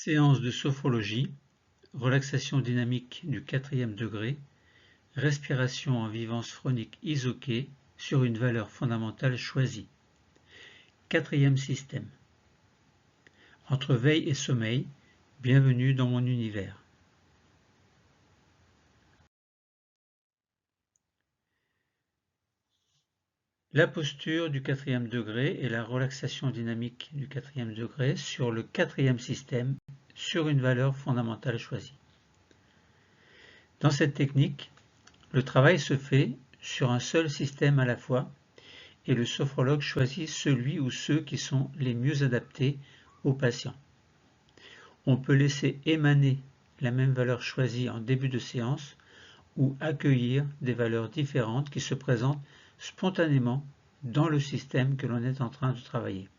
Séance de sophrologie, relaxation dynamique du 4e degré, respiration en vivance phronique isoquée sur une valeur fondamentale choisie. 4e système. Entre veille et sommeil, bienvenue dans mon univers. La posture du 4e degré et la relaxation dynamique du 4e degré sur le 4e système sur une valeur fondamentale choisie. Dans cette technique, le travail se fait sur un seul système à la fois et le sophrologue choisit celui ou ceux qui sont les mieux adaptés au patient. On peut laisser émaner la même valeur choisie en début de séance ou accueillir des valeurs différentes qui se présentent spontanément dans le système que l'on est en train de travailler.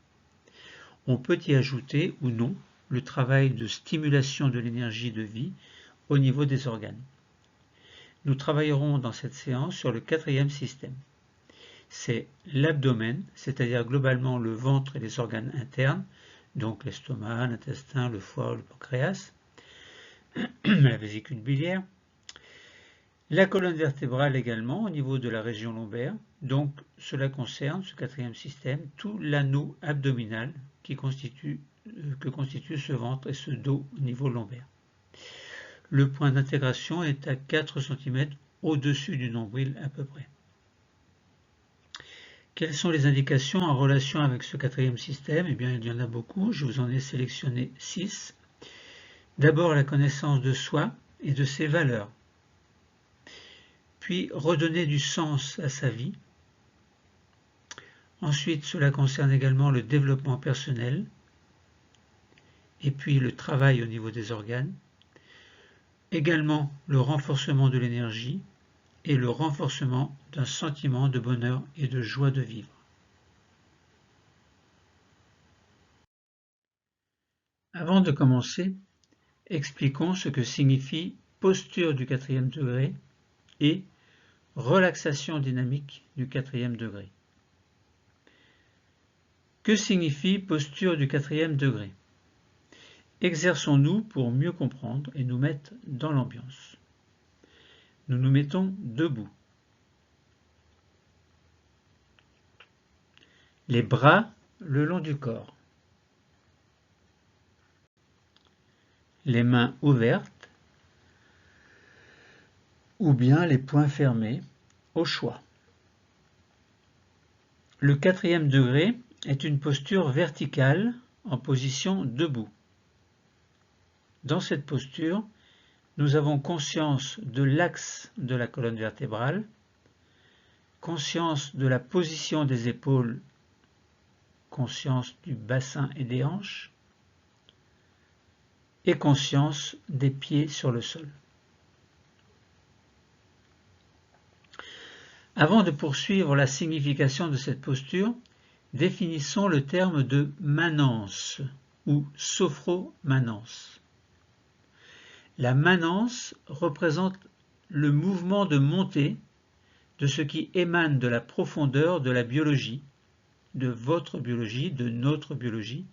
On peut y ajouter ou non le travail de stimulation de l'énergie de vie au niveau des organes. Nous travaillerons dans cette séance sur le 4e système. C'est l'abdomen, c'est-à-dire globalement le ventre et les organes internes, donc l'estomac, l'intestin, le foie, le pancréas, la vésicule biliaire, la colonne vertébrale également au niveau de la région lombaire, donc cela concerne, ce 4e système, tout l'anneau abdominal que constitue ce ventre et ce dos au niveau lombaire. Le point d'intégration est à 4 cm au-dessus du nombril à peu près. Quelles sont les indications en relation avec ce 4e système? Eh bien, il y en a beaucoup, je vous en ai sélectionné 6. D'abord, la connaissance de soi et de ses valeurs. Puis, redonner du sens à sa vie. Ensuite, cela concerne également le développement personnel. Et puis, le travail au niveau des organes. Également, le renforcement de l'énergie et le renforcement d'un sentiment de bonheur et de joie de vivre. Avant de commencer, expliquons ce que signifie posture du 4e degré et relaxation dynamique du 4e degré. Que signifie posture du 4e degré? Exerçons-nous pour mieux comprendre et nous mettre dans l'ambiance. Nous nous mettons debout. Les bras le long du corps. Les mains ouvertes ou bien les poings fermés, au choix. Le 4e degré est une posture verticale en position debout. Dans cette posture, nous avons conscience de l'axe de la colonne vertébrale, conscience de la position des épaules, conscience du bassin et des hanches, et conscience des pieds sur le sol. Avant de poursuivre la signification de cette posture, définissons le terme de manance ou sophromanance. La manance représente le mouvement de montée de ce qui émane de la profondeur de la biologie, de votre biologie, de notre biologie,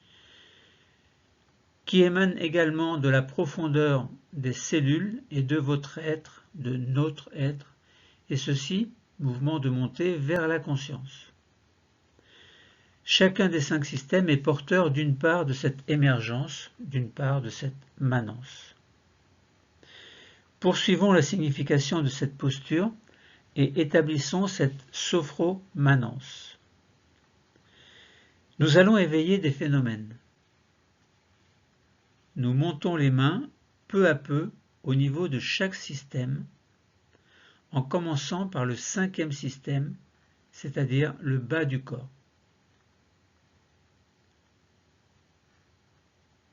qui émane également de la profondeur des cellules et de votre être, de notre être, et ceci, mouvement de montée vers la conscience. Chacun des 5 systèmes est porteur d'une part de cette émergence, d'une part de cette manance. Poursuivons la signification de cette posture et établissons cette sophromanance. Nous allons éveiller des phénomènes. Nous montons les mains peu à peu au niveau de chaque système, en commençant par le 5e système, c'est-à-dire le bas du corps.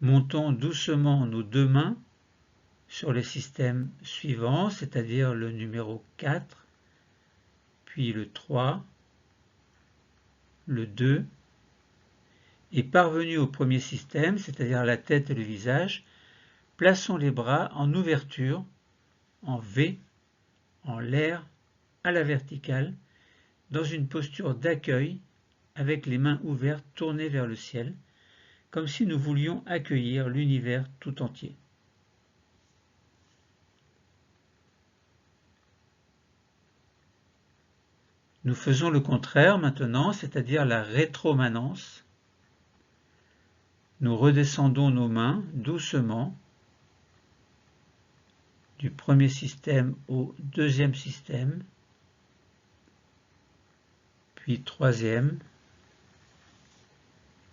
Montons doucement nos 2 mains sur les systèmes suivants, c'est-à-dire le numéro 4, puis le 3, le 2, et parvenus au premier système, c'est-à-dire la tête et le visage, plaçons les bras en ouverture, en V, en l'air, à la verticale, dans une posture d'accueil avec les mains ouvertes tournées vers le ciel, comme si nous voulions accueillir l'univers tout entier. Nous faisons le contraire maintenant, c'est-à-dire la rétromanence. Nous redescendons nos mains doucement du premier système au deuxième système, puis troisième,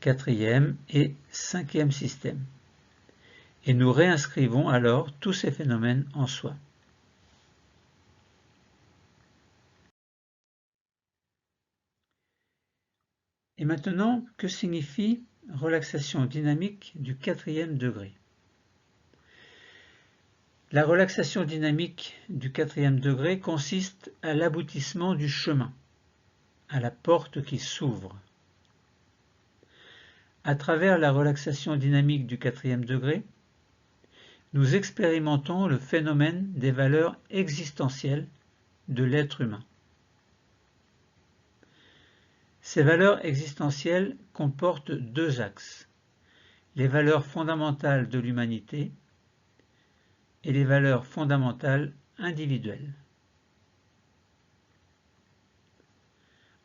quatrième et cinquième système. Et nous réinscrivons alors tous ces phénomènes en soi. Et maintenant, que signifie relaxation dynamique du quatrième degré? La relaxation dynamique du quatrième degré consiste à l'aboutissement du chemin, à la porte qui s'ouvre. À travers la relaxation dynamique du quatrième degré, nous expérimentons le phénomène des valeurs existentielles de l'être humain. Ces valeurs existentielles comportent deux axes, les valeurs fondamentales de l'humanité et les valeurs fondamentales individuelles.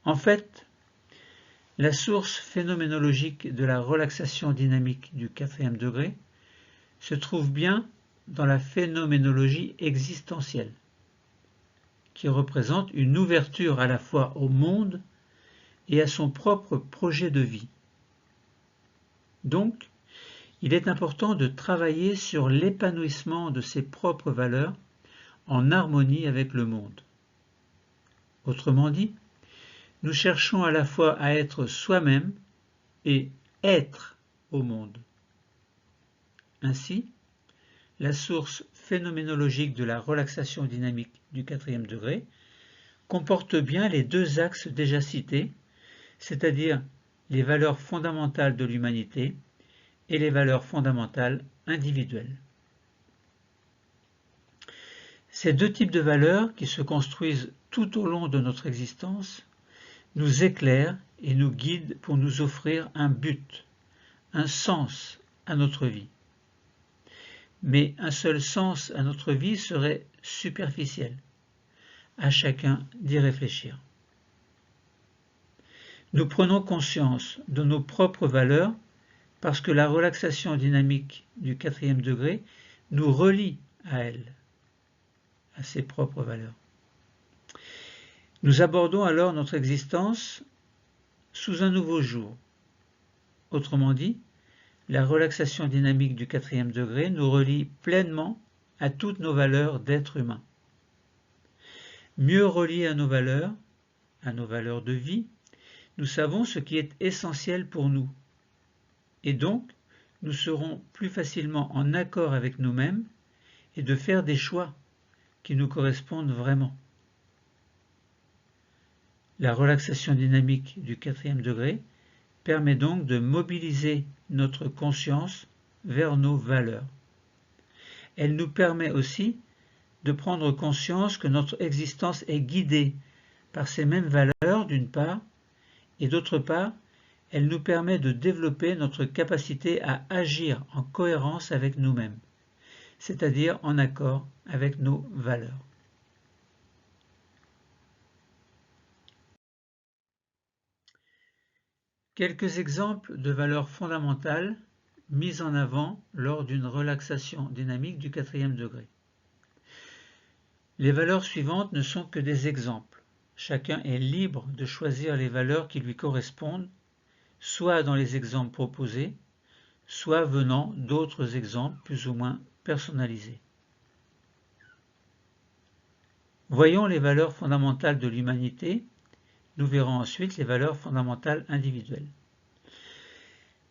En fait, la source phénoménologique de la relaxation dynamique du quatrième degré se trouve bien dans la phénoménologie existentielle, qui représente une ouverture à la fois au monde et à son propre projet de vie. Donc, il est important de travailler sur l'épanouissement de ses propres valeurs en harmonie avec le monde. Autrement dit, nous cherchons à la fois à être soi-même et être au monde. Ainsi, la source phénoménologique de la relaxation dynamique du quatrième degré comporte bien les deux axes déjà cités, c'est-à-dire les valeurs fondamentales de l'humanité et les valeurs fondamentales individuelles. Ces deux types de valeurs, qui se construisent tout au long de notre existence, nous éclairent et nous guident pour nous offrir un but, un sens à notre vie. Mais un seul sens à notre vie serait superficiel. À chacun d'y réfléchir. Nous prenons conscience de nos propres valeurs parce que la relaxation dynamique du quatrième degré nous relie à elles, à ses propres valeurs. Nous abordons alors notre existence sous un nouveau jour. Autrement dit, la relaxation dynamique du quatrième degré nous relie pleinement à toutes nos valeurs d'être humain. Mieux reliés à nos valeurs de vie, nous savons ce qui est essentiel pour nous. Et donc, nous serons plus facilement en accord avec nous-mêmes et de faire des choix qui nous correspondent vraiment. La relaxation dynamique du quatrième degré permet donc de mobiliser notre conscience vers nos valeurs. Elle nous permet aussi de prendre conscience que notre existence est guidée par ces mêmes valeurs d'une part, et d'autre part, elle nous permet de développer notre capacité à agir en cohérence avec nous-mêmes, c'est-à-dire en accord avec nos valeurs. Quelques exemples de valeurs fondamentales mises en avant lors d'une relaxation dynamique du quatrième degré. Les valeurs suivantes ne sont que des exemples. Chacun est libre de choisir les valeurs qui lui correspondent, soit dans les exemples proposés, soit venant d'autres exemples plus ou moins personnalisés. Voyons les valeurs fondamentales de l'humanité. Nous verrons ensuite les valeurs fondamentales individuelles.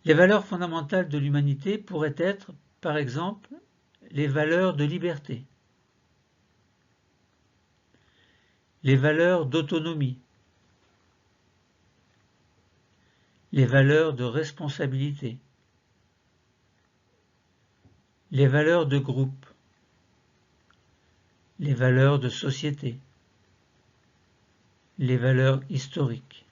Les valeurs fondamentales de l'humanité pourraient être, par exemple, les valeurs de liberté, les valeurs d'autonomie, les valeurs de responsabilité, les valeurs de groupe, les valeurs de société, les valeurs historiques.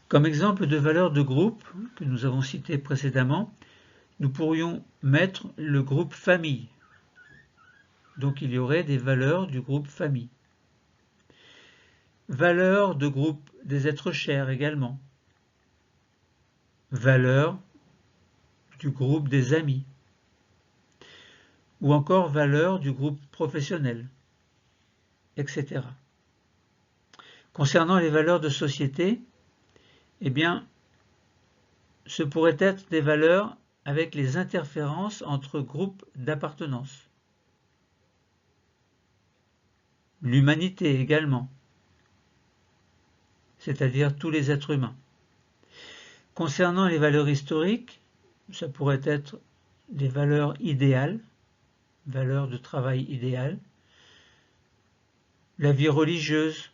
Comme exemple de valeur de groupe que nous avons cité précédemment, nous pourrions mettre le groupe famille. Donc il y aurait des valeurs du groupe famille. Valeur de groupe des êtres chers également. Valeur du groupe des amis. Ou encore valeur du groupe professionnel, etc. Concernant les valeurs de société, eh bien, ce pourrait être des valeurs avec les interférences entre groupes d'appartenance. L'humanité également, c'est-à-dire tous les êtres humains. Concernant les valeurs historiques, ça pourrait être des valeurs idéales, valeurs de travail idéales, la vie religieuse,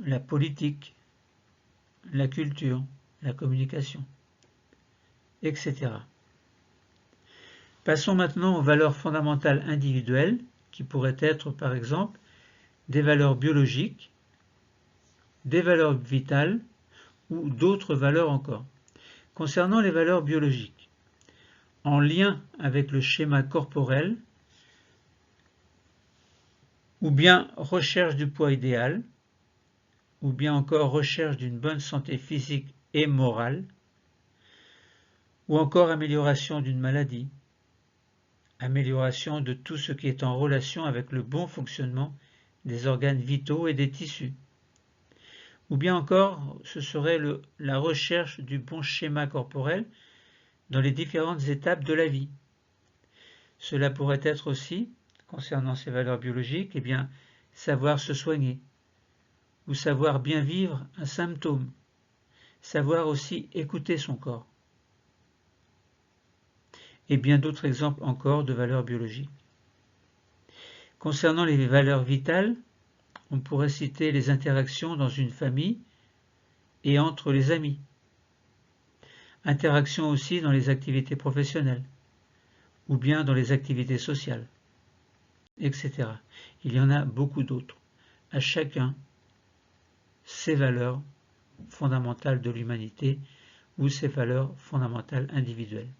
la politique, la culture, la communication, etc. Passons maintenant aux valeurs fondamentales individuelles, qui pourraient être par exemple des valeurs biologiques, des valeurs vitales ou d'autres valeurs encore. Concernant les valeurs biologiques, en lien avec le schéma corporel, ou bien recherche du poids idéal, ou bien encore recherche d'une bonne santé physique et morale, ou encore amélioration d'une maladie, amélioration de tout ce qui est en relation avec le bon fonctionnement des organes vitaux et des tissus. Ou bien encore, ce serait la recherche du bon schéma corporel dans les différentes étapes de la vie. Cela pourrait être aussi, concernant ces valeurs biologiques, eh bien, savoir se soigner, ou savoir bien vivre un symptôme, savoir aussi écouter son corps, et bien d'autres exemples encore de valeurs biologiques. Concernant les valeurs vitales, on pourrait citer les interactions dans une famille et entre les amis, interactions aussi dans les activités professionnelles, ou bien dans les activités sociales, etc. Il y en a beaucoup d'autres. À chacun, ses valeurs fondamentales de l'humanité ou ses valeurs fondamentales individuelles.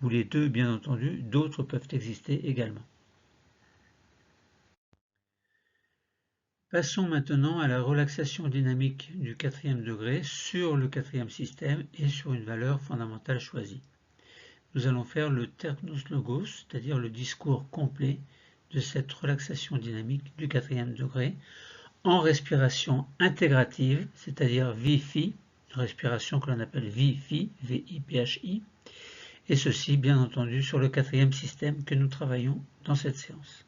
Ou les deux, bien entendu, d'autres peuvent exister également. Passons maintenant à la relaxation dynamique du 4e degré sur le 4e système et sur une valeur fondamentale choisie. Nous allons faire le terpnus logos, c'est-à-dire le discours complet de cette relaxation dynamique du 4e degré en respiration intégrative, c'est-à-dire VIPHI, respiration que l'on appelle VIPHI, V-I-P-H-I, et ceci bien entendu sur le 4e système que nous travaillons dans cette séance.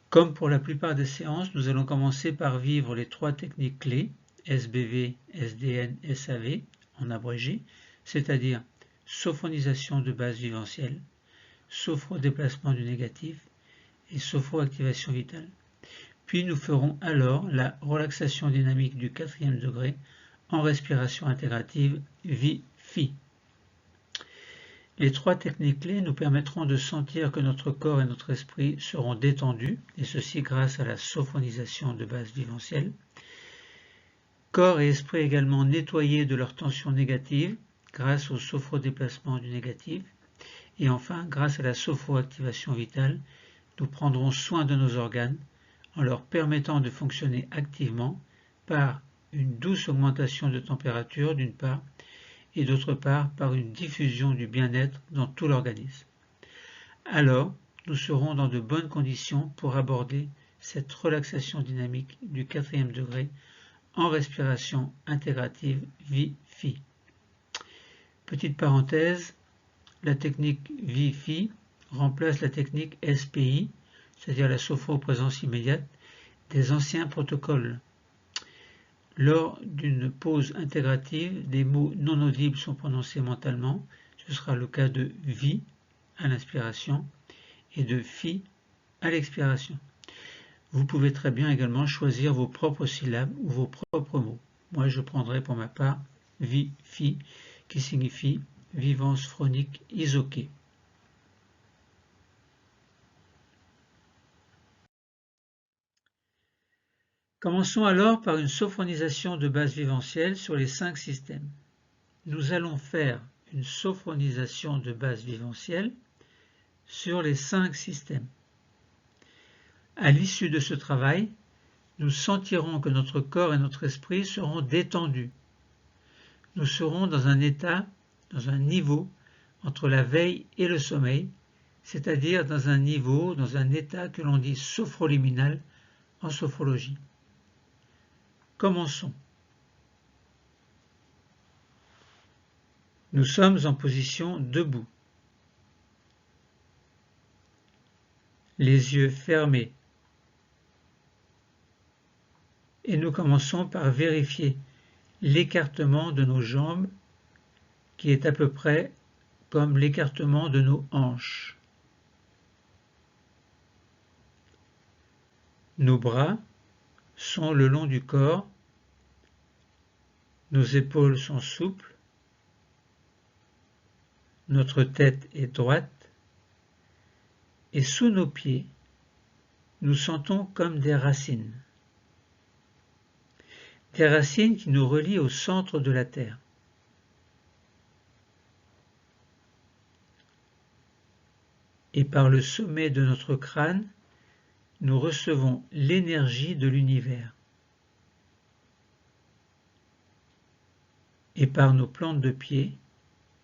Comme pour la plupart des séances, nous allons commencer par vivre les 3 techniques clés, SBV, SDN, SAV, en abrégé, c'est-à-dire sophronisation de base viventielle, sophrodéplacement du négatif et sophroactivation vitale. Puis nous ferons alors la relaxation dynamique du 4e degré en respiration intégrative VIPHI. Les 3 techniques clés nous permettront de sentir que notre corps et notre esprit seront détendus, et ceci grâce à la sophronisation de base viventielle. Corps et esprit également nettoyés de leur tension négative grâce au sophrodéplacement du négatif. Et enfin, grâce à la sophroactivation vitale, nous prendrons soin de nos organes en leur permettant de fonctionner activement par une douce augmentation de température d'une part, et d'autre part par une diffusion du bien-être dans tout l'organisme. Alors, nous serons dans de bonnes conditions pour aborder cette relaxation dynamique du 4e degré en respiration intégrative VIPHI. Petite parenthèse, la technique VIPHI remplace la technique SPI, c'est-à-dire la sophroprésence immédiate, des anciens protocoles. Lors d'une pause intégrative, des mots non audibles sont prononcés mentalement. Ce sera le cas de vie à l'inspiration et de fi à l'expiration. Vous pouvez très bien également choisir vos propres syllabes ou vos propres mots. Moi, je prendrai pour ma part vi, fi, qui signifie vivance phronique isoquée. Commençons alors par une sophronisation de base viventielle sur les 5 systèmes. Nous allons faire une sophronisation de base viventielle sur les 5 systèmes. À l'issue de ce travail, nous sentirons que notre corps et notre esprit seront détendus. Nous serons dans un état, dans un niveau entre la veille et le sommeil, c'est-à-dire dans un niveau, dans un état que l'on dit sophroliminal en sophrologie. Commençons. Nous sommes en position debout. Les yeux fermés. Et nous commençons par vérifier l'écartement de nos jambes qui est à peu près comme l'écartement de nos hanches. Nos bras sont le long du corps, nos épaules sont souples, notre tête est droite et sous nos pieds, nous sentons comme des racines. Des racines qui nous relient au centre de la Terre. Et par le sommet de notre crâne, nous recevons l'énergie de l'univers. Et par nos plantes de pied,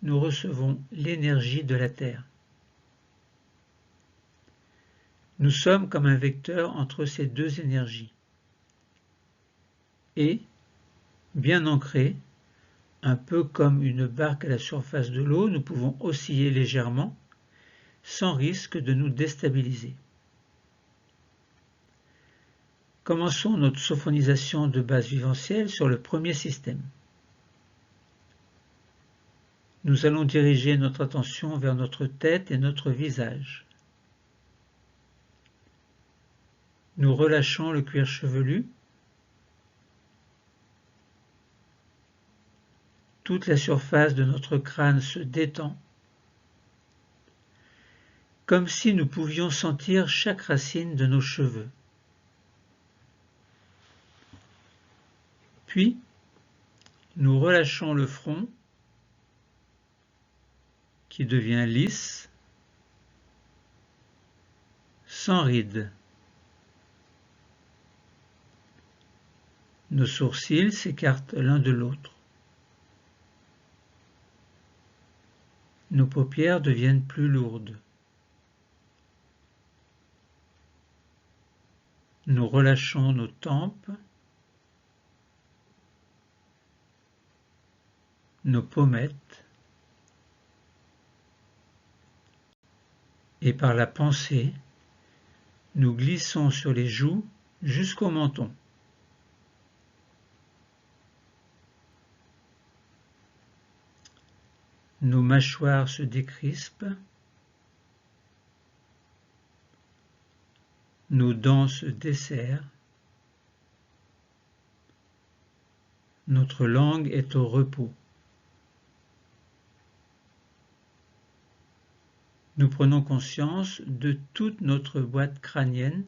nous recevons l'énergie de la Terre. Nous sommes comme un vecteur entre ces deux énergies. Et, bien ancrés, un peu comme une barque à la surface de l'eau, nous pouvons osciller légèrement, sans risque de nous déstabiliser. Commençons notre sophonisation de base viventielle sur le premier système. Nous allons diriger notre attention vers notre tête et notre visage. Nous relâchons le cuir chevelu. Toute la surface de notre crâne se détend, comme si nous pouvions sentir chaque racine de nos cheveux. Puis, nous relâchons le front, qui devient lisse, sans rides. Nos sourcils s'écartent l'un de l'autre. Nos paupières deviennent plus lourdes. Nous relâchons nos tempes, nos pommettes, et par la pensée, nous glissons sur les joues jusqu'au menton. Nos mâchoires se décrispent, nos dents se desserrent, notre langue est au repos. Nous prenons conscience de toute notre boîte crânienne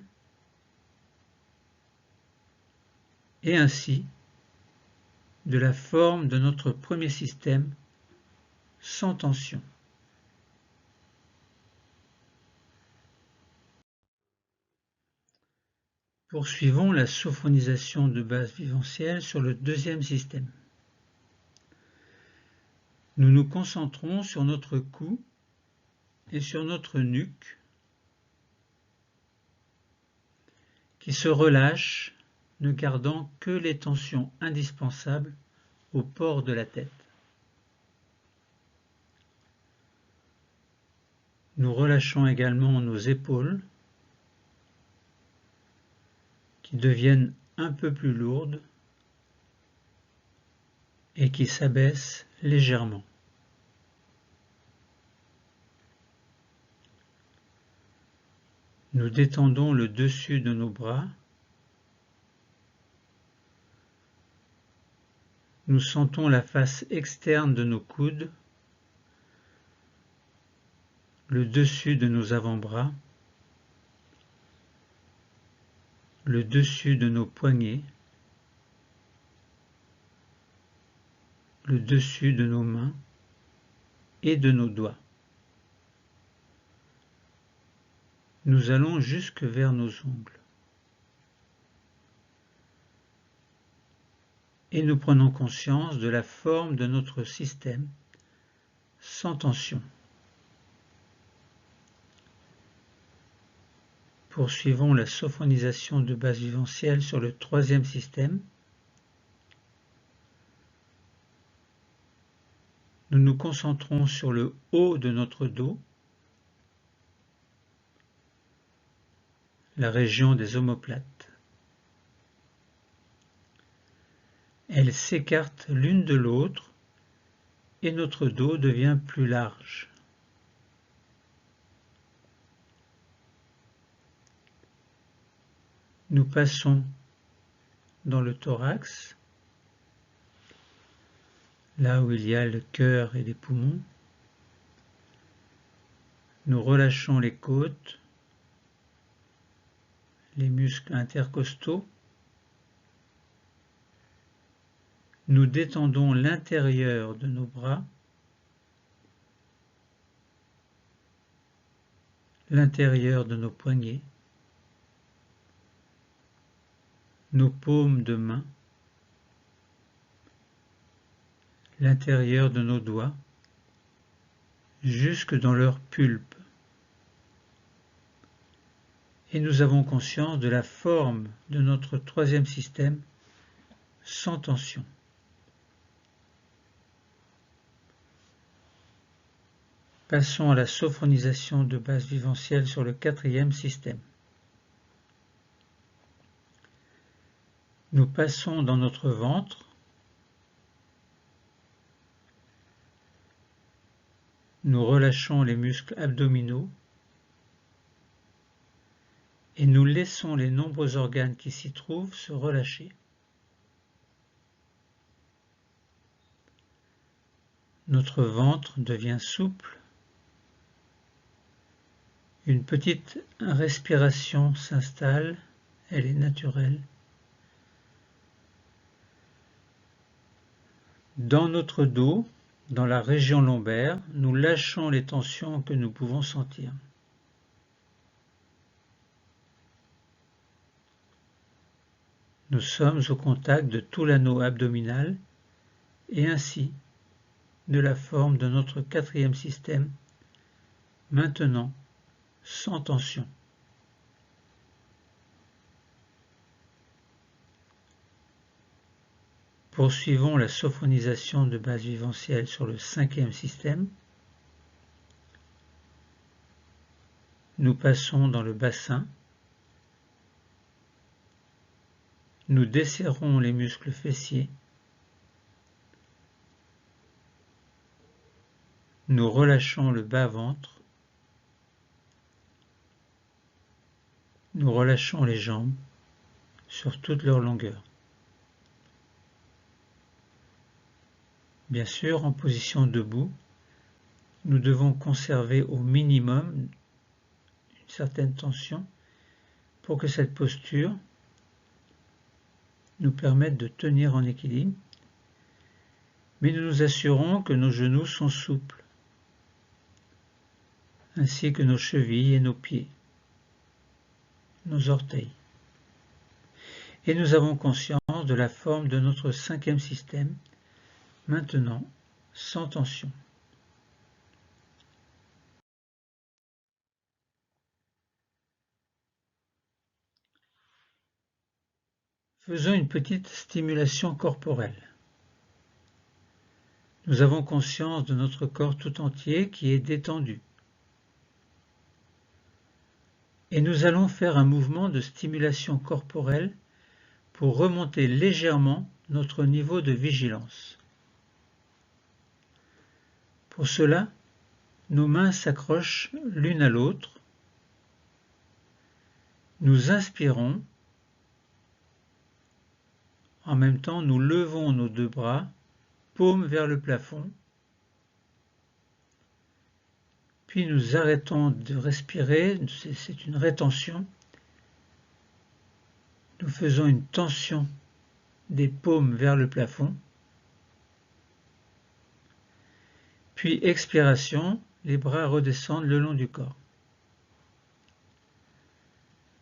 et ainsi de la forme de notre premier système sans tension. Poursuivons la sophonisation de base viventielle sur le deuxième système. Nous nous concentrons sur notre cou et sur notre nuque qui se relâche, ne gardant que les tensions indispensables au port de la tête. Nous relâchons également nos épaules qui deviennent un peu plus lourdes et qui s'abaissent légèrement. Nous détendons le dessus de nos bras. Nous sentons la face externe de nos coudes, le dessus de nos avant-bras, le dessus de nos poignets, le dessus de nos mains et de nos doigts. Nous allons jusque vers nos ongles. Et nous prenons conscience de la forme de notre système sans tension. Poursuivons la sophronisation de base viventielle sur le troisième système. Nous nous concentrons sur le haut de notre dos, la région des omoplates. Elles s'écartent l'une de l'autre et notre dos devient plus large. Nous passons dans le thorax, là où il y a le cœur et les poumons. Nous relâchons les côtes, les muscles intercostaux. Nous détendons l'intérieur de nos bras, l'intérieur de nos poignets, nos paumes de main, l'intérieur de nos doigts, jusque dans leur pulpe. Et nous avons conscience de la forme de notre troisième système sans tension. Passons à la sophronisation de base viventielle sur le quatrième système. Nous passons dans notre ventre, nous relâchons les muscles abdominaux et nous laissons les nombreux organes qui s'y trouvent se relâcher. Notre ventre devient souple, une petite respiration s'installe, elle est naturelle. Dans notre dos, dans la région lombaire, nous lâchons les tensions que nous pouvons sentir. Nous sommes au contact de tout l'anneau abdominal et ainsi de la forme de notre quatrième système, maintenant sans tension. Poursuivons la sophronisation de base viventielle sur le cinquième système. Nous passons dans le bassin. Nous desserrons les muscles fessiers. Nous relâchons le bas-ventre. Nous relâchons les jambes sur toute leur longueur. Bien sûr, en position debout, nous devons conserver au minimum une certaine tension pour que cette posture nous permette de tenir en équilibre, mais nous nous assurons que nos genoux sont souples, ainsi que nos chevilles et nos pieds, nos orteils. Et nous avons conscience de la forme de notre cinquième système, maintenant sans tension. Faisons une petite stimulation corporelle. Nous avons conscience de notre corps tout entier qui est détendu. Et nous allons faire un mouvement de stimulation corporelle pour remonter légèrement notre niveau de vigilance. Pour cela, nos mains s'accrochent l'une à l'autre. Nous inspirons. En même temps, nous levons nos deux bras, paumes vers le plafond. Puis nous arrêtons de respirer, c'est une rétention. Nous faisons une tension des paumes vers le plafond. Puis expiration, les bras redescendent le long du corps.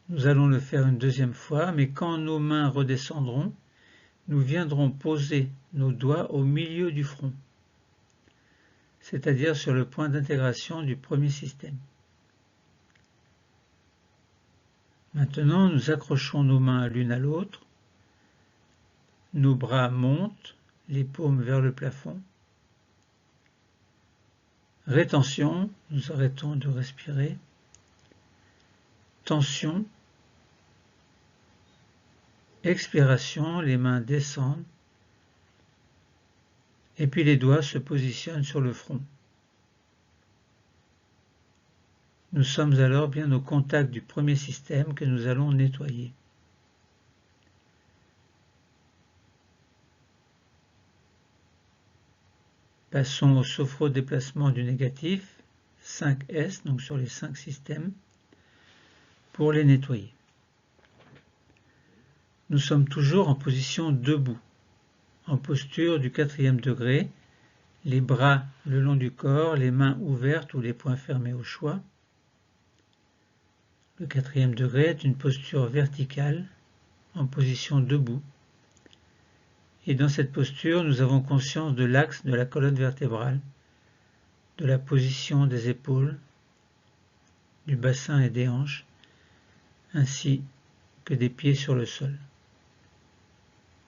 Nous allons le faire une deuxième fois, mais quand nos mains redescendront, nous viendrons poser nos doigts au milieu du front, c'est-à-dire sur le point d'intégration du premier système. Maintenant, nous accrochons nos mains l'une à l'autre, nos bras montent, les paumes vers le plafond. Rétention, nous arrêtons de respirer. Tension. Expiration, les mains descendent. Et puis les doigts se positionnent sur le front. Nous sommes alors bien au contact du premier système que nous allons nettoyer. Passons au sophrodéplacement du négatif, 5S, donc sur les 5 systèmes, pour les nettoyer. Nous sommes toujours en position debout, en posture du 4e degré, les bras le long du corps, les mains ouvertes ou les poings fermés au choix. Le 4e degré est une posture verticale, en position debout. Et dans cette posture, nous avons conscience de l'axe de la colonne vertébrale, de la position des épaules, du bassin et des hanches, ainsi que des pieds sur le sol.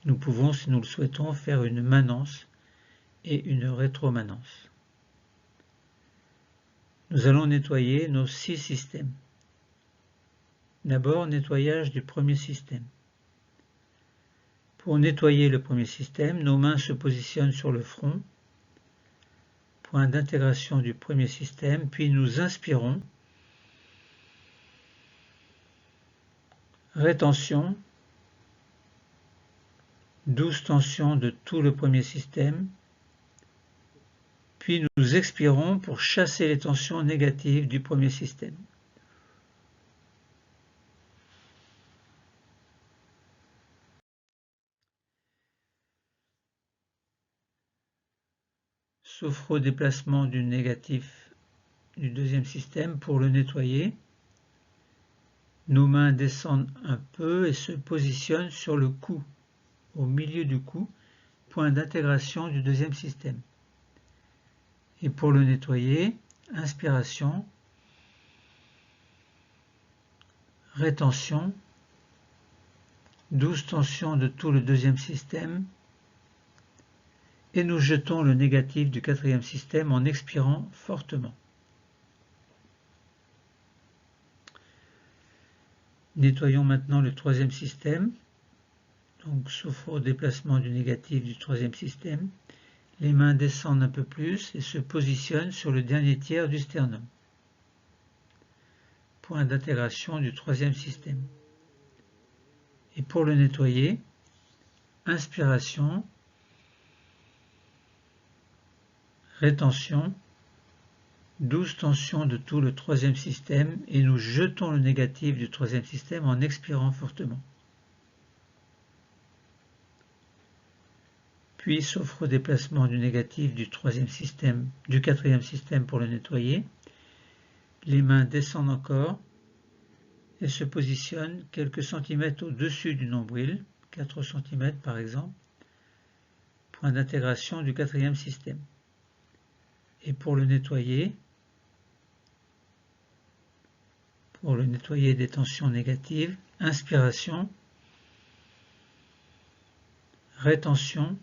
Nous pouvons, si nous le souhaitons, faire une manance et une rétromanance. Nous allons nettoyer nos 6 systèmes. D'abord, nettoyage du premier système. Pour nettoyer le premier système, nos mains se positionnent sur le front, point d'intégration du premier système, puis nous inspirons, rétention, douce tension de tout le premier système, puis nous expirons pour chasser les tensions négatives du premier système. Sophrodéplacement du négatif du deuxième système pour le nettoyer. Nos mains descendent un peu et se positionnent sur le cou, au milieu du cou, point d'intégration du deuxième système. Et pour le nettoyer, inspiration, rétention, douce tension de tout le deuxième système, et nous jetons le négatif du 4e système en expirant fortement. Nettoyons maintenant le 3e système, donc sophrodéplacement du négatif du 3e système. Les mains descendent un peu plus et se positionnent sur le dernier tiers du sternum, point d'intégration du 3e système. Et pour le nettoyer, inspiration, rétention, douce tension de tout le 3e système et nous jetons le négatif du 3e système en expirant fortement. Puis sophrodéplacement du négatif du 3e système, du 4e système pour le nettoyer. Les mains descendent encore et se positionnent quelques centimètres au-dessus du nombril, 4 cm par exemple, point d'intégration du 4e système. Et pour le nettoyer des tensions négatives, inspiration, rétention,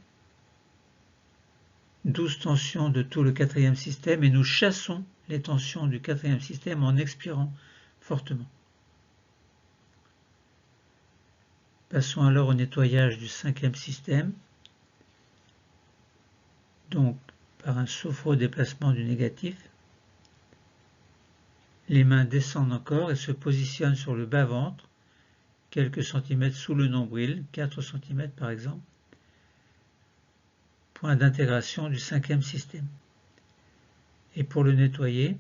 douce tension de tout le 4e système et nous chassons les tensions du 4e système en expirant fortement. Passons alors au nettoyage du 5e système, donc par un sophrodéplacement du négatif. Les mains descendent encore et se positionnent sur le bas-ventre, quelques centimètres sous le nombril, 4 cm par exemple, point d'intégration du 5e système. Et pour le nettoyer,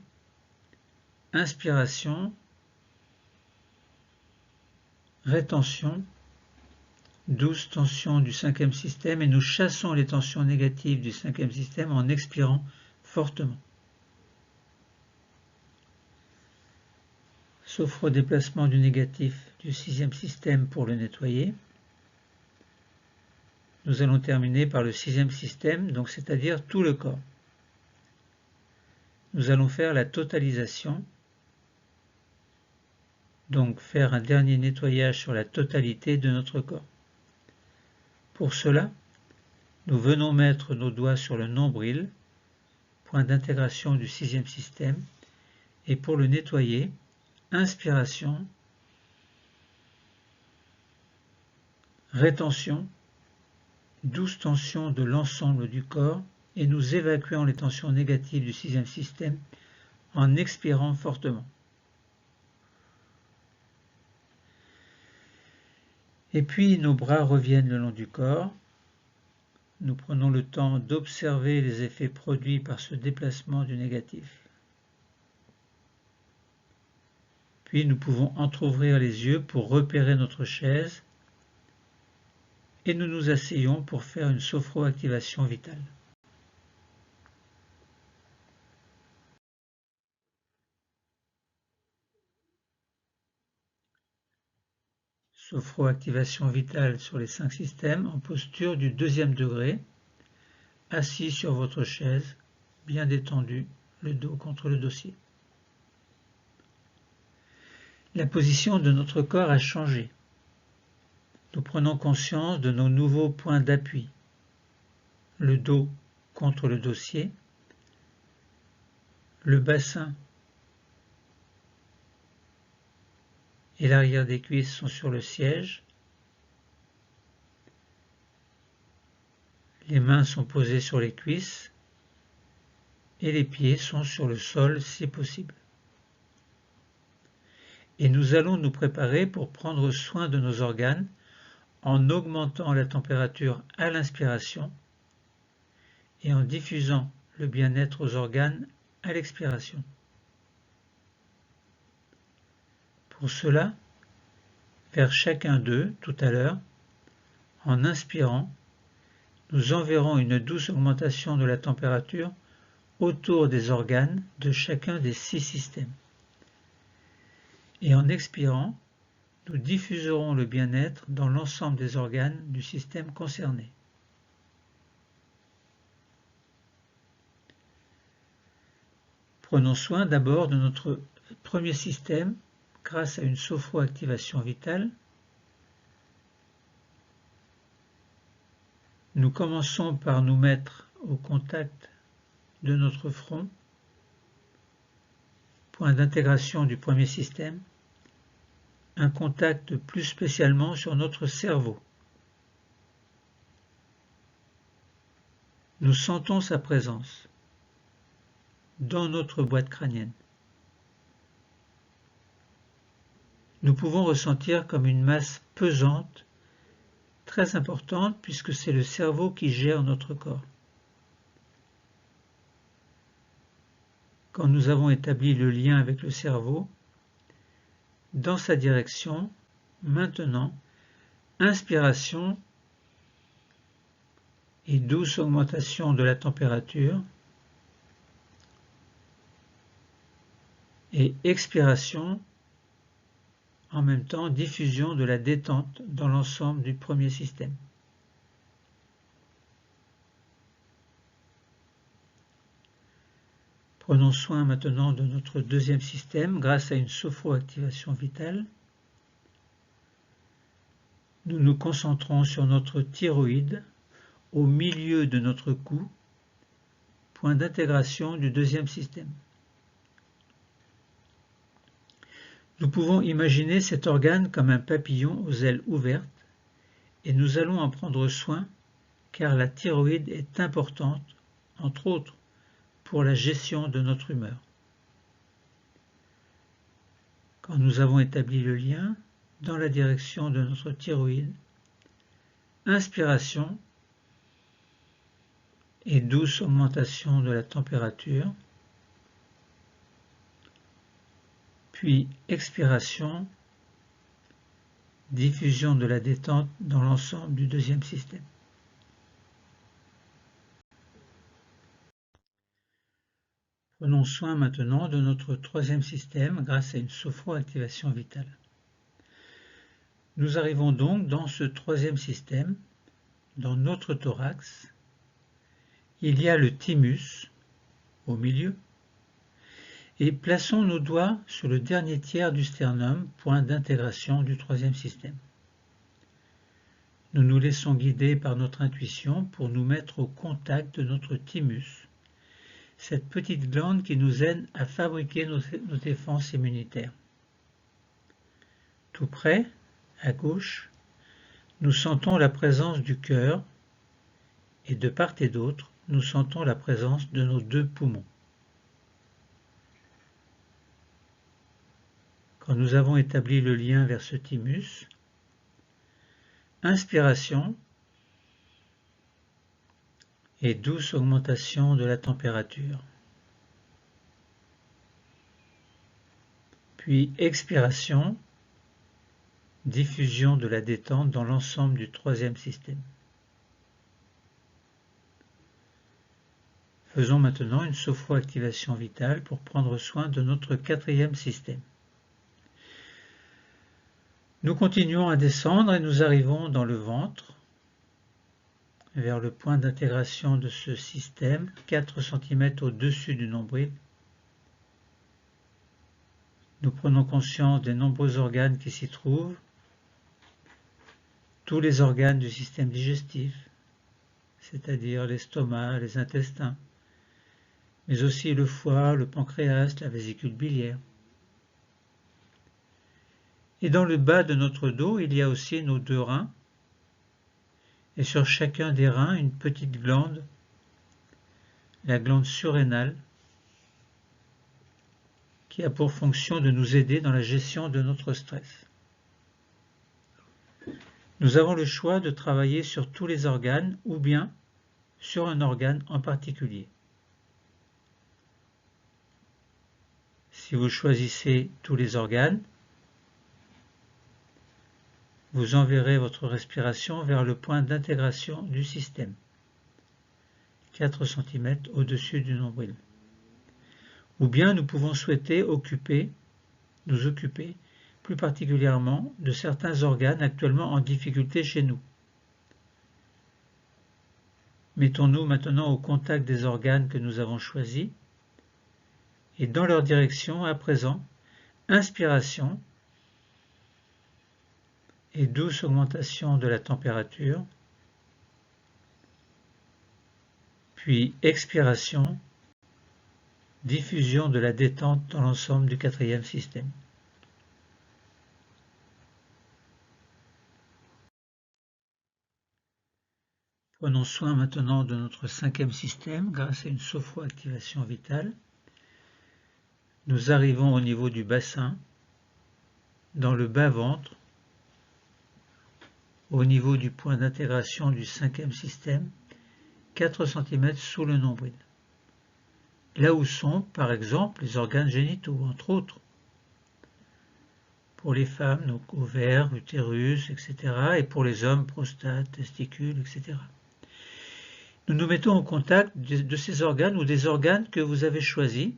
inspiration, rétention, douce tension du cinquième système et nous chassons les tensions négatives du cinquième système en expirant fortement. Sophrodéplacement du négatif du sixième système pour le nettoyer. Nous allons terminer par le sixième système, donc c'est-à-dire tout le corps. Nous allons faire la totalisation, donc faire un dernier nettoyage sur la totalité de notre corps. Pour cela, nous venons mettre nos doigts sur le nombril, point d'intégration du sixième système, et pour le nettoyer, inspiration, rétention, douce tension de l'ensemble du corps, et nous évacuons les tensions négatives du sixième système en expirant fortement. Et puis nos bras reviennent le long du corps. Nous prenons le temps d'observer les effets produits par ce déplacement du négatif. Puis nous pouvons entrouvrir les yeux pour repérer notre chaise et nous nous asseyons pour faire une sophroactivation vitale. Sophroactivation vitale sur les 5 systèmes en posture du deuxième degré, assis sur votre chaise, bien détendu, le dos contre le dossier. La position de notre corps a changé. Nous prenons conscience de nos nouveaux points d'appui. Le dos contre le dossier, le bassin et l'arrière des cuisses sont sur le siège. Les mains sont posées sur les cuisses et les pieds sont sur le sol si possible. Et nous allons nous préparer pour prendre soin de nos organes en augmentant la température à l'inspiration et en diffusant le bien-être aux organes à l'expiration. Pour cela, vers chacun d'eux, tout à l'heure, en inspirant, nous enverrons une douce augmentation de la température autour des organes de chacun des 6 systèmes. Et en expirant, nous diffuserons le bien-être dans l'ensemble des organes du système concerné. Prenons soin d'abord de notre premier système grâce à une sophroactivation vitale. Nous commençons par nous mettre au contact de notre front, point d'intégration du premier système, un contact plus spécialement sur notre cerveau. Nous sentons sa présence dans notre boîte crânienne. Nous pouvons ressentir comme une masse pesante, très importante puisque c'est le cerveau qui gère notre corps. Quand nous avons établi le lien avec le cerveau, dans sa direction, maintenant, inspiration et douce augmentation de la température, et expiration, en même temps diffusion de la détente dans l'ensemble du premier système. Prenons soin maintenant de notre deuxième système grâce à une sophroactivation vitale. Nous nous concentrons sur notre thyroïde au milieu de notre cou, point d'intégration du deuxième système. Nous pouvons imaginer cet organe comme un papillon aux ailes ouvertes et nous allons en prendre soin car la thyroïde est importante, entre autres, pour la gestion de notre humeur. Quand nous avons établi le lien dans la direction de notre thyroïde, inspiration et douce augmentation de la température, puis expiration diffusion de la détente dans l'ensemble du deuxième système. Prenons soin maintenant de notre troisième système grâce à une sophroactivation vitale. Nous arrivons donc dans ce troisième système, dans notre thorax. Il y a le thymus au milieu, et plaçons nos doigts sur le dernier tiers du sternum, point d'intégration du troisième système. Nous nous laissons guider par notre intuition pour nous mettre au contact de notre thymus, cette petite glande qui nous aide à fabriquer nos défenses immunitaires. Tout près, à gauche, nous sentons la présence du cœur et de part et d'autre, nous sentons la présence de nos deux poumons. Quand nous avons établi le lien vers ce thymus, inspiration et douce augmentation de la température. Puis expiration, diffusion de la détente dans l'ensemble du troisième système. Faisons maintenant une sophroactivation vitale pour prendre soin de notre quatrième système. Nous continuons à descendre et nous arrivons dans le ventre, vers le point d'intégration de ce système, 4 cm au-dessus du nombril. Nous prenons conscience des nombreux organes qui s'y trouvent, tous les organes du système digestif, c'est-à-dire l'estomac, les intestins, mais aussi le foie, le pancréas, la vésicule biliaire. Et dans le bas de notre dos, il y a aussi nos deux reins, et sur chacun des reins, une petite glande, la glande surrénale, qui a pour fonction de nous aider dans la gestion de notre stress. Nous avons le choix de travailler sur tous les organes ou bien sur un organe en particulier. Si vous choisissez tous les organes, vous enverrez votre respiration vers le point d'intégration du système, 4 cm au-dessus du nombril. Ou bien nous pouvons souhaiter nous occuper plus particulièrement de certains organes actuellement en difficulté chez nous. Mettons-nous maintenant au contact des organes que nous avons choisis et dans leur direction, à présent, inspiration et douce augmentation de la température, puis expiration, diffusion de la détente dans l'ensemble du quatrième système. Prenons soin maintenant de notre cinquième système grâce à une sophroactivation vitale. Nous arrivons au niveau du bassin, dans le bas-ventre, au niveau du point d'intégration du cinquième système, 4 cm sous le nombril. Là où sont, par exemple, les organes génitaux, entre autres. Pour les femmes, donc ovaires, utérus, etc. Et pour les hommes, prostate, testicules, etc. Nous nous mettons en contact de ces organes ou des organes que vous avez choisis.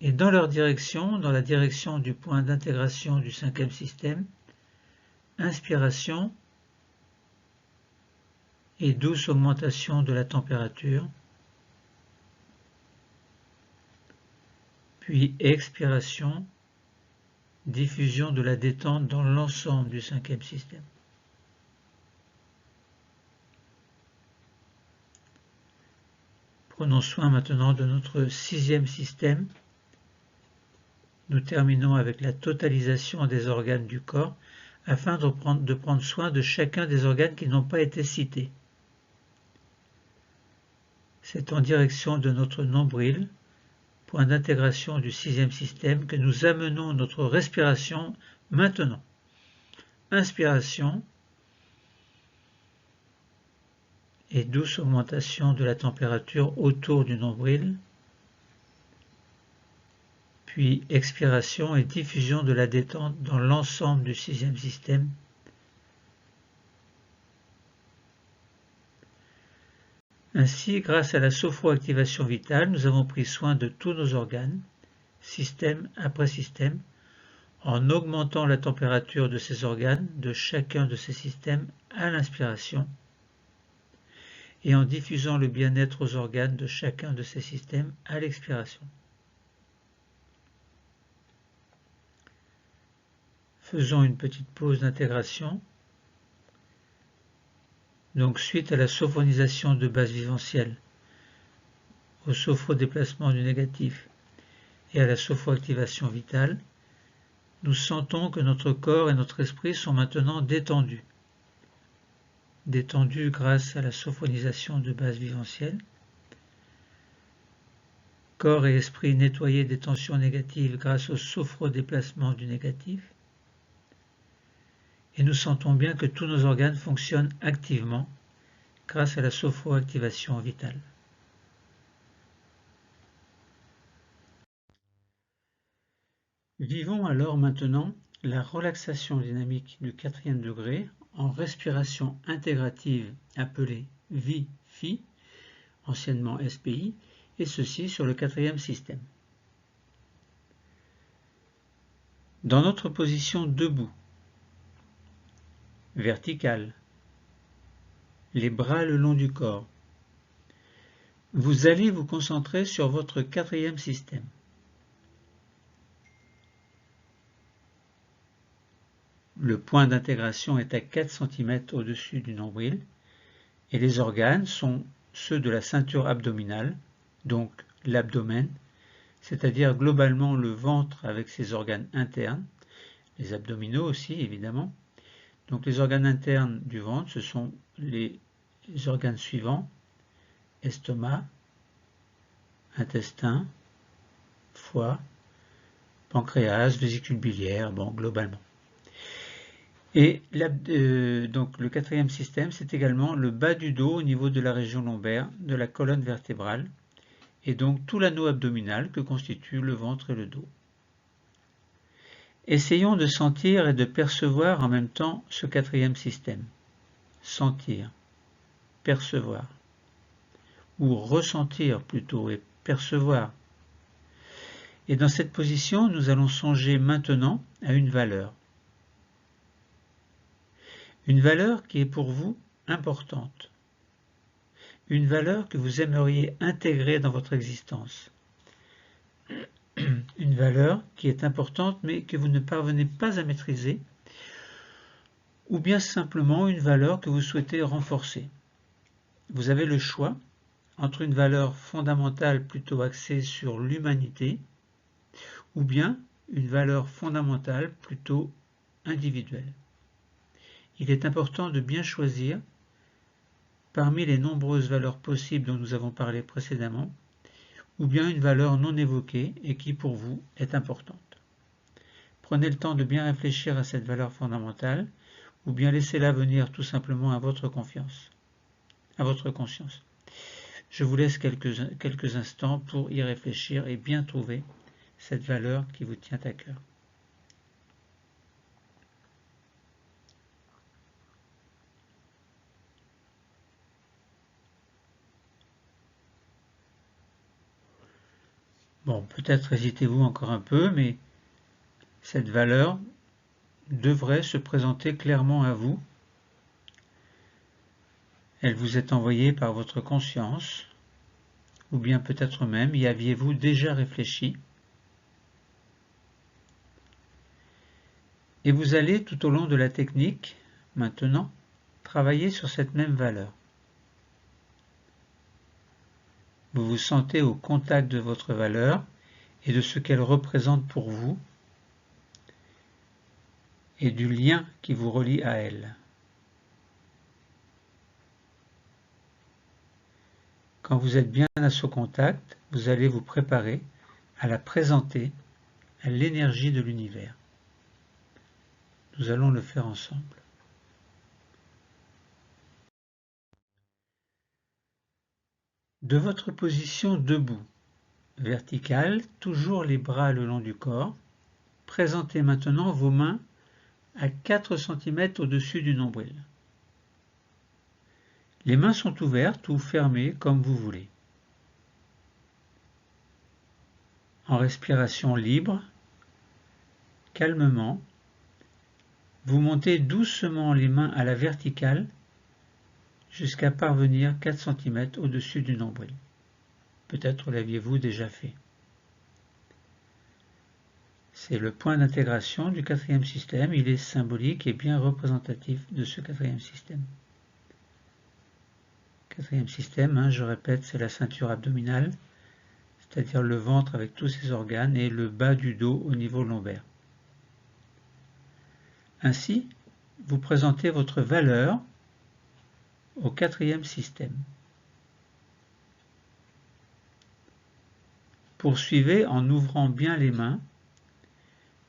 Et dans leur direction, dans la direction du point d'intégration du cinquième système, inspiration et douce augmentation de la température, puis expiration, diffusion de la détente dans l'ensemble du cinquième système. Prenons soin maintenant de notre sixième système. Nous terminons avec la totalisation des organes du corps afin de prendre soin de chacun des organes qui n'ont pas été cités. C'est en direction de notre nombril, point d'intégration du sixième système, que nous amenons notre respiration maintenant. Inspiration et douce augmentation de la température autour du nombril, puis expiration et diffusion de la détente dans l'ensemble du sixième système. Ainsi, grâce à la sophroactivation vitale, nous avons pris soin de tous nos organes, système après système, en augmentant la température de ces organes, de chacun de ces systèmes à l'inspiration, et en diffusant le bien-être aux organes de chacun de ces systèmes à l'expiration. Faisons une petite pause d'intégration. Donc, suite à la sophronisation de base viventielle, au sophrodéplacement du négatif et à la sophroactivation vitale, nous sentons que notre corps et notre esprit sont maintenant détendus. Détendus grâce à la sophronisation de base viventielle. Corps et esprit nettoyés des tensions négatives grâce au sophrodéplacement du négatif. Et nous sentons bien que tous nos organes fonctionnent activement grâce à la sophroactivation vitale. Vivons alors maintenant la relaxation dynamique du quatrième degré en respiration intégrative appelée VI-FI, anciennement SPI, et ceci sur le quatrième système. Dans notre position debout, verticale, les bras le long du corps, vous allez vous concentrer sur votre quatrième système. Le point d'intégration est à 4 cm au-dessus du nombril et les organes sont ceux de la ceinture abdominale, donc l'abdomen, c'est-à-dire globalement le ventre avec ses organes internes, les abdominaux aussi évidemment. Donc les organes internes du ventre, ce sont les organes suivants: estomac, intestin, foie, pancréas, vésicule biliaire, bon, globalement. Et donc le quatrième système, c'est également le bas du dos au niveau de la région lombaire, de la colonne vertébrale, et donc tout l'anneau abdominal que constituent le ventre et le dos. Essayons de sentir et de percevoir en même temps ce quatrième système. Sentir, percevoir, ou ressentir plutôt et percevoir. Et dans cette position, nous allons songer maintenant à une valeur. Une valeur qui est pour vous importante. Une valeur que vous aimeriez intégrer dans votre existence. Une valeur qui est importante mais que vous ne parvenez pas à maîtriser, ou bien simplement une valeur que vous souhaitez renforcer. Vous avez le choix entre une valeur fondamentale plutôt axée sur l'humanité, ou bien une valeur fondamentale plutôt individuelle. Il est important de bien choisir parmi les nombreuses valeurs possibles dont nous avons parlé précédemment, ou bien une valeur non évoquée et qui pour vous est importante. Prenez le temps de bien réfléchir à cette valeur fondamentale, ou bien laissez-la venir tout simplement à votre conscience. Je vous laisse quelques instants pour y réfléchir et bien trouver cette valeur qui vous tient à cœur. Bon, peut-être hésitez-vous encore un peu, mais cette valeur devrait se présenter clairement à vous. Elle vous est envoyée par votre conscience, ou bien peut-être même y aviez-vous déjà réfléchi. Et vous allez tout au long de la technique, maintenant, travailler sur cette même valeur. Vous vous sentez au contact de votre valeur et de ce qu'elle représente pour vous et du lien qui vous relie à elle. Quand vous êtes bien à ce contact, vous allez vous préparer à la présenter à l'énergie de l'univers. Nous allons le faire ensemble. De votre position debout, verticale, toujours les bras le long du corps. Présentez maintenant vos mains à 4 cm au-dessus du nombril. Les mains sont ouvertes ou fermées comme vous voulez. En respiration libre, calmement, vous montez doucement les mains à la verticale jusqu'à parvenir 4 cm au-dessus du nombril. Peut-être l'aviez-vous déjà fait. C'est le point d'intégration du quatrième système. Il est symbolique et bien représentatif de ce quatrième système. Quatrième système, je répète, c'est la ceinture abdominale, c'est-à-dire le ventre avec tous ses organes et le bas du dos au niveau lombaire. Ainsi, vous présentez votre valeur au quatrième système. Poursuivez en ouvrant bien les mains,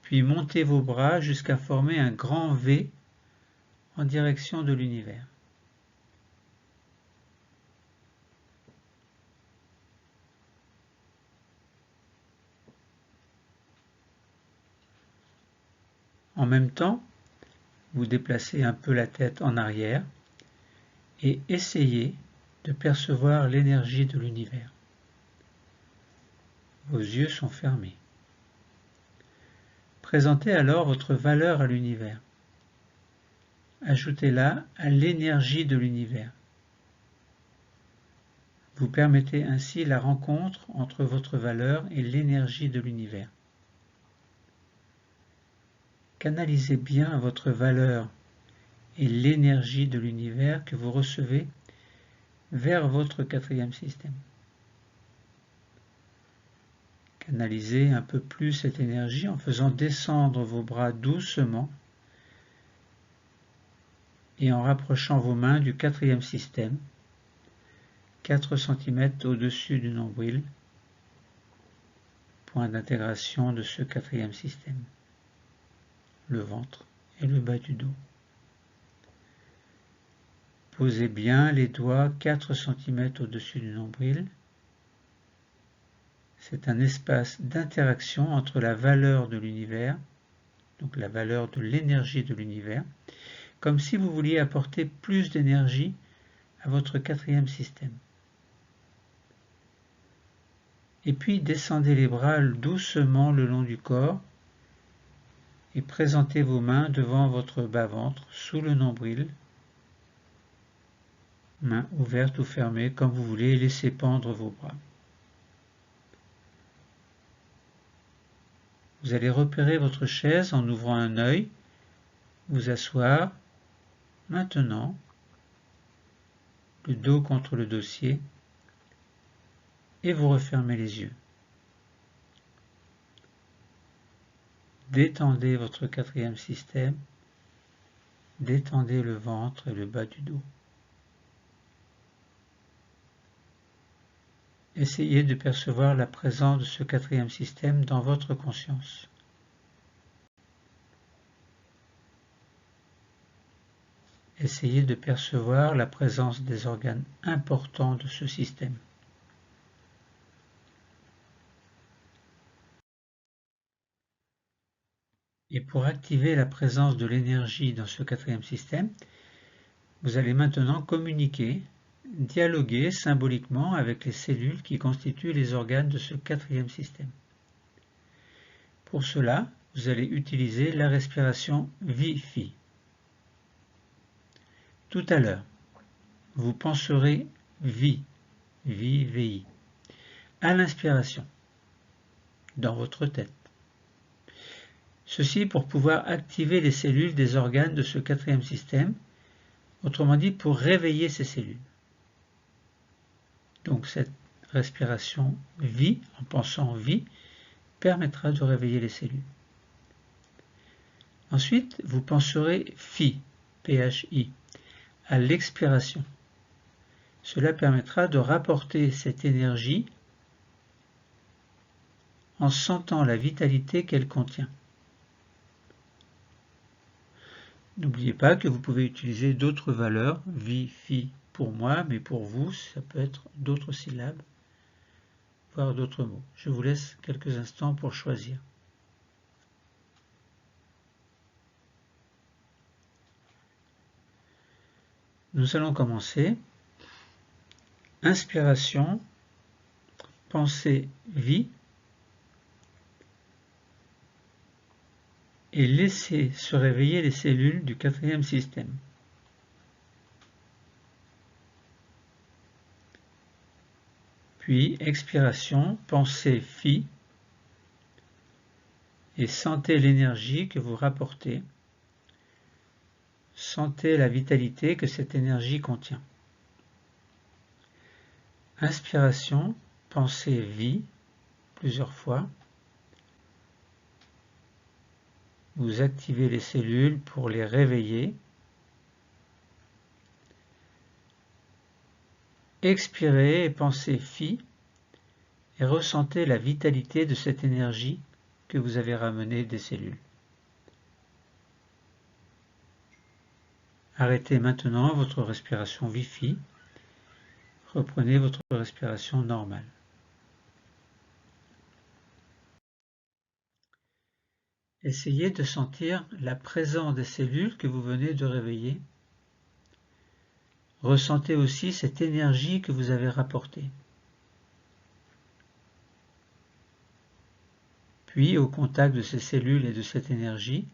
puis montez vos bras jusqu'à former un grand V en direction de l'univers. En même temps, vous déplacez un peu la tête en arrière et essayez de percevoir l'énergie de l'univers. Vos yeux sont fermés. Présentez alors votre valeur à l'univers. Ajoutez-la à l'énergie de l'univers. Vous permettez ainsi la rencontre entre votre valeur et l'énergie de l'univers. Canalisez bien votre valeur et l'énergie de l'univers que vous recevez vers votre quatrième système. Canalisez un peu plus cette énergie en faisant descendre vos bras doucement et en rapprochant vos mains du quatrième système, 4 cm au-dessus du nombril, point d'intégration de ce quatrième système, le ventre et le bas du dos. Posez bien les doigts 4 cm au-dessus du nombril. C'est un espace d'interaction entre la valeur de l'univers, donc la valeur de l'énergie de l'univers, comme si vous vouliez apporter plus d'énergie à votre quatrième système. Et puis descendez les bras doucement le long du corps et présentez vos mains devant votre bas-ventre, sous le nombril, mains ouvertes ou fermées comme vous voulez, et laissez pendre vos bras. Vous allez repérer votre chaise en ouvrant un œil, vous asseoir, maintenant, le dos contre le dossier, et vous refermez les yeux. Détendez votre quatrième système, détendez le ventre et le bas du dos. Essayez de percevoir la présence de ce quatrième système dans votre conscience. Essayez de percevoir la présence des organes importants de ce système. Et pour activer la présence de l'énergie dans ce quatrième système, vous allez maintenant communiquer, dialoguer symboliquement avec les cellules qui constituent les organes de ce quatrième système. Pour cela, vous allez utiliser la respiration Vi-Fi. Tout à l'heure, vous penserez vie, VI, à l'inspiration, dans votre tête. Ceci pour pouvoir activer les cellules des organes de ce quatrième système, autrement dit pour réveiller ces cellules. Donc cette respiration vie, en pensant vie, permettra de réveiller les cellules. Ensuite, vous penserez Phi, P-H-I, à l'expiration. Cela permettra de rapporter cette énergie en sentant la vitalité qu'elle contient. N'oubliez pas que vous pouvez utiliser d'autres valeurs, Vi, Fi pour moi, mais pour vous, ça peut être d'autres syllabes. voire d'autres mots. Je vous laisse quelques instants pour choisir. Nous allons commencer. Inspiration, pensée, vie. Et laisser se réveiller les cellules du quatrième système. Puis expiration, pensée, phi, et sentez l'énergie que vous rapportez. Sentez la vitalité que cette énergie contient. Inspiration, pensée, vie, plusieurs fois. Vous activez les cellules pour les réveiller. Expirez et pensez phi et ressentez la vitalité de cette énergie que vous avez ramenée des cellules. Arrêtez maintenant votre respiration Wi-Fi. Reprenez votre respiration normale. Essayez de sentir la présence des cellules que vous venez de réveiller. Ressentez aussi cette énergie que vous avez rapportée. Puis, au contact de ces cellules et de cette énergie,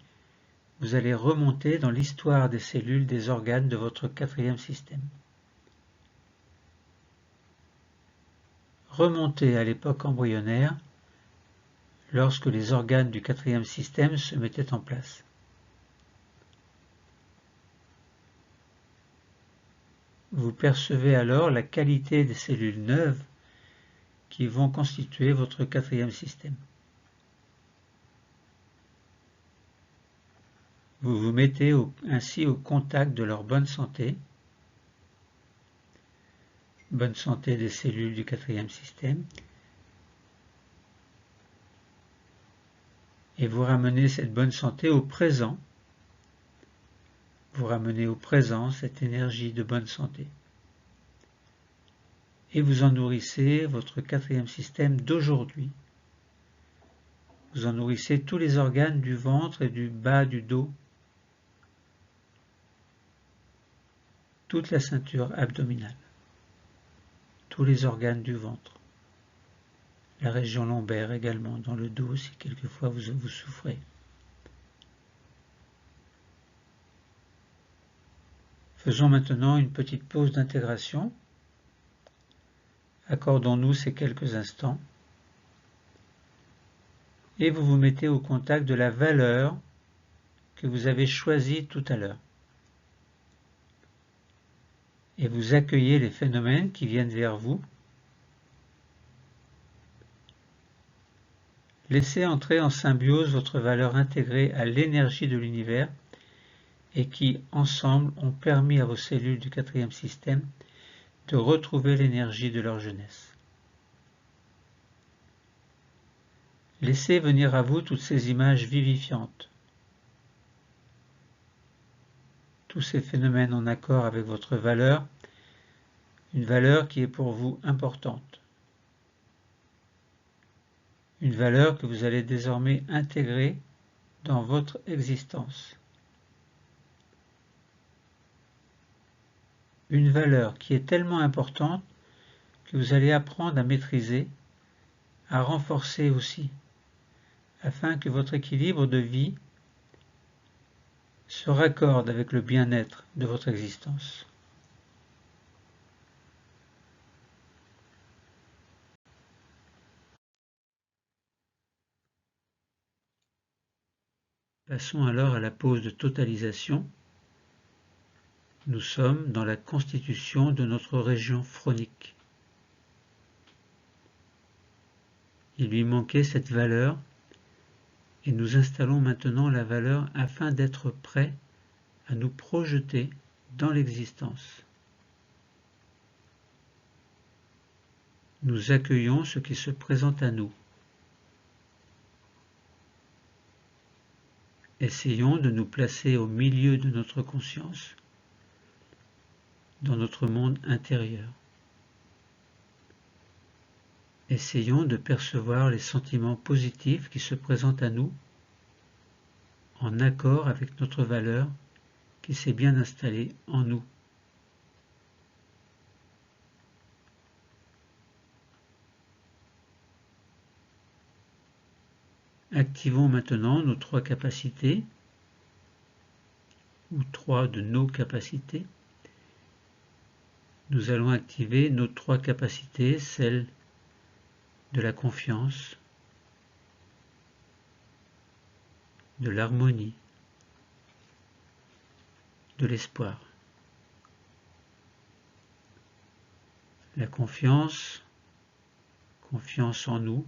vous allez remonter dans l'histoire des cellules des organes de votre quatrième système. Remontez à l'époque embryonnaire, lorsque les organes du quatrième système se mettaient en place. Vous percevez alors la qualité des cellules neuves qui vont constituer votre quatrième système. Vous vous mettez ainsi au contact de leur bonne santé des cellules du quatrième système, et vous ramenez cette bonne santé au présent. Vous ramenez au présent cette énergie de bonne santé. Et vous en nourrissez votre quatrième système d'aujourd'hui. Vous en nourrissez tous les organes du ventre et du bas du dos, toute la ceinture abdominale, tous les organes du ventre, la région lombaire également, dans le dos si quelquefois vous souffrez. Faisons maintenant une petite pause d'intégration. Accordons-nous ces quelques instants. Et vous vous mettez au contact de la valeur que vous avez choisie tout à l'heure. Et vous accueillez les phénomènes qui viennent vers vous. Laissez entrer en symbiose votre valeur intégrée à l'énergie de l'univers et qui, ensemble, ont permis à vos cellules du quatrième système de retrouver l'énergie de leur jeunesse. Laissez venir à vous toutes ces images vivifiantes, tous ces phénomènes en accord avec votre valeur, une valeur qui est pour vous importante, une valeur que vous allez désormais intégrer dans votre existence. Une valeur qui est tellement importante que vous allez apprendre à maîtriser, à renforcer aussi, afin que votre équilibre de vie se raccorde avec le bien-être de votre existence. Passons alors à la pause de totalisation. Nous sommes dans la constitution de notre région phronique. Il lui manquait cette valeur et nous installons maintenant la valeur afin d'être prêts à nous projeter dans l'existence. Nous accueillons ce qui se présente à nous. Essayons de nous placer au milieu de notre conscience, dans notre monde intérieur. Essayons de percevoir les sentiments positifs qui se présentent à nous en accord avec notre valeur qui s'est bien installée en nous. Activons maintenant nos 3 capacités, ou 3 de nos capacités. Nous allons activer nos 3 capacités, celles de la confiance, de l'harmonie, de l'espoir. La confiance, confiance en nous,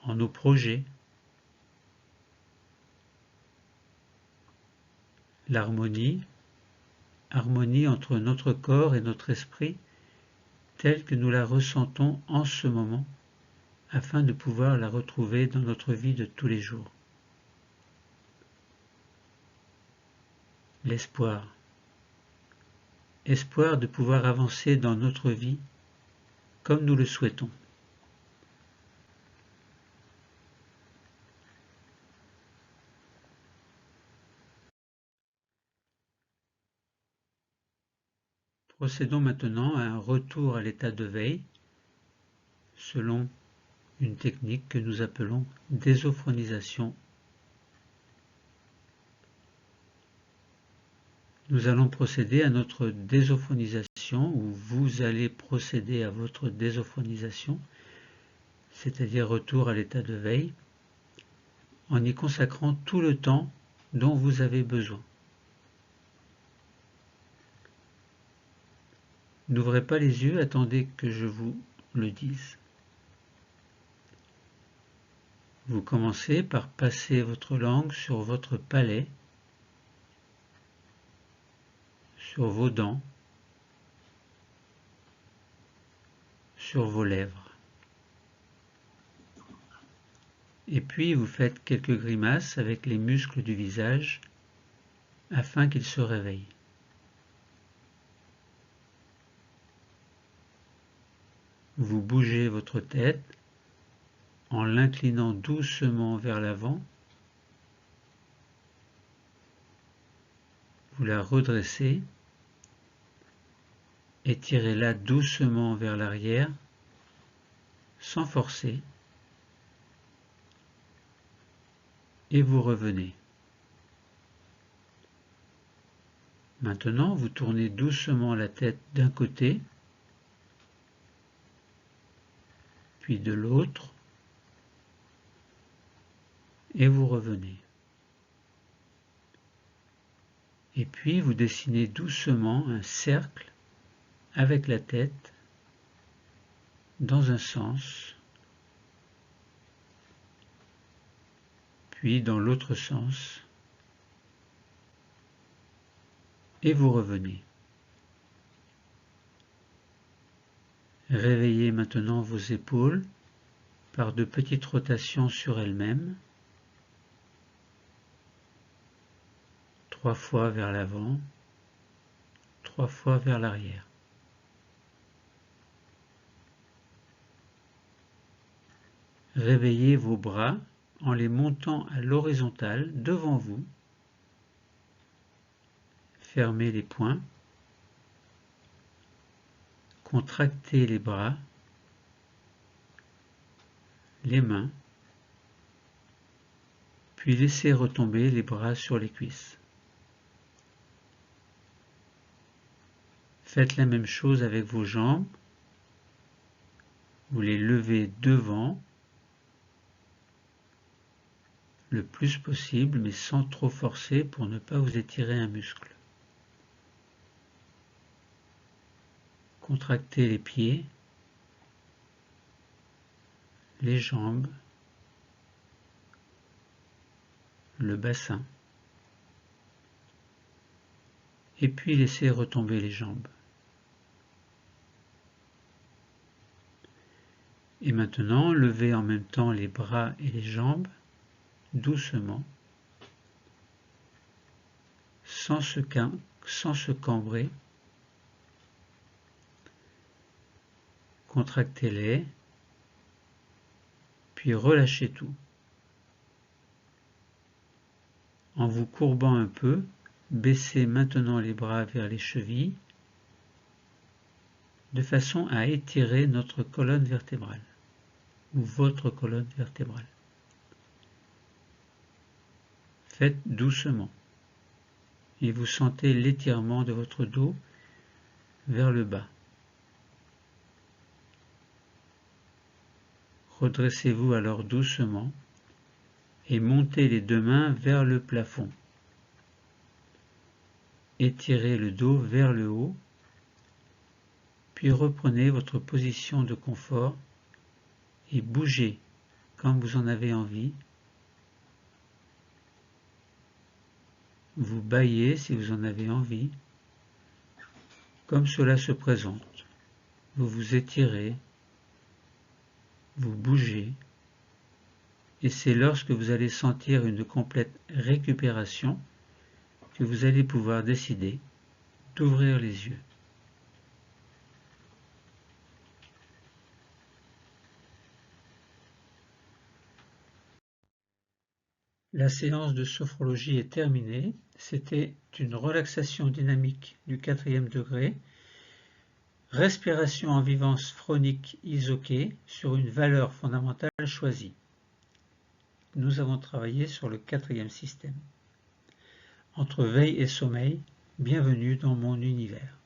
en nos projets. L'harmonie, harmonie entre notre corps et notre esprit, telle que nous la ressentons en ce moment, afin de pouvoir la retrouver dans notre vie de tous les jours. L'espoir, espoir de pouvoir avancer dans notre vie comme nous le souhaitons. Procédons maintenant à un retour à l'état de veille, selon une technique que nous appelons désophronisation. Nous allons procéder à notre désophronisation, ou vous allez procéder à votre désophronisation, c'est-à-dire retour à l'état de veille, en y consacrant tout le temps dont vous avez besoin. N'ouvrez pas les yeux, attendez que je vous le dise. Vous commencez par passer votre langue sur votre palais, sur vos dents, sur vos lèvres. Et puis vous faites quelques grimaces avec les muscles du visage afin qu'ils se réveillent. Vous bougez votre tête en l'inclinant doucement vers l'avant. Vous la redressez, étirez-la doucement vers l'arrière, sans forcer, et vous revenez. Maintenant, vous tournez doucement la tête d'un côté, puis de l'autre, et vous revenez. Et puis vous dessinez doucement un cercle avec la tête dans un sens, puis dans l'autre sens, et vous revenez. Réveillez maintenant vos épaules par de petites rotations sur elles-mêmes, 3 fois vers l'avant, 3 fois vers l'arrière. Réveillez vos bras en les montant à l'horizontale devant vous. Fermez les poings. Contractez les bras, les mains, puis laissez retomber les bras sur les cuisses. Faites la même chose avec vos jambes. Vous les levez devant le plus possible, mais sans trop forcer pour ne pas vous étirer un muscle. Contractez les pieds, les jambes, le bassin, et puis laissez retomber les jambes. Et maintenant, levez en même temps les bras et les jambes, doucement, sans se cambrer. Contractez-les, puis relâchez tout. En vous courbant un peu, baissez maintenant les bras vers les chevilles, de façon à étirer notre colonne vertébrale, ou votre colonne vertébrale. Faites doucement, et vous sentez l'étirement de votre dos vers le bas. Redressez-vous alors doucement et montez les deux mains vers le plafond. Étirez le dos vers le haut, puis reprenez votre position de confort et bougez quand vous en avez envie. Vous bâillez si vous en avez envie, comme cela se présente. Vous vous étirez, vous bougez, et c'est lorsque vous allez sentir une complète récupération que vous allez pouvoir décider d'ouvrir les yeux. La séance de sophrologie est terminée. C'était une relaxation dynamique du 4e degré, respiration en vivance phronique isoquée sur une valeur fondamentale choisie. Nous avons travaillé sur le 4e système. Entre veille et sommeil, bienvenue dans mon univers.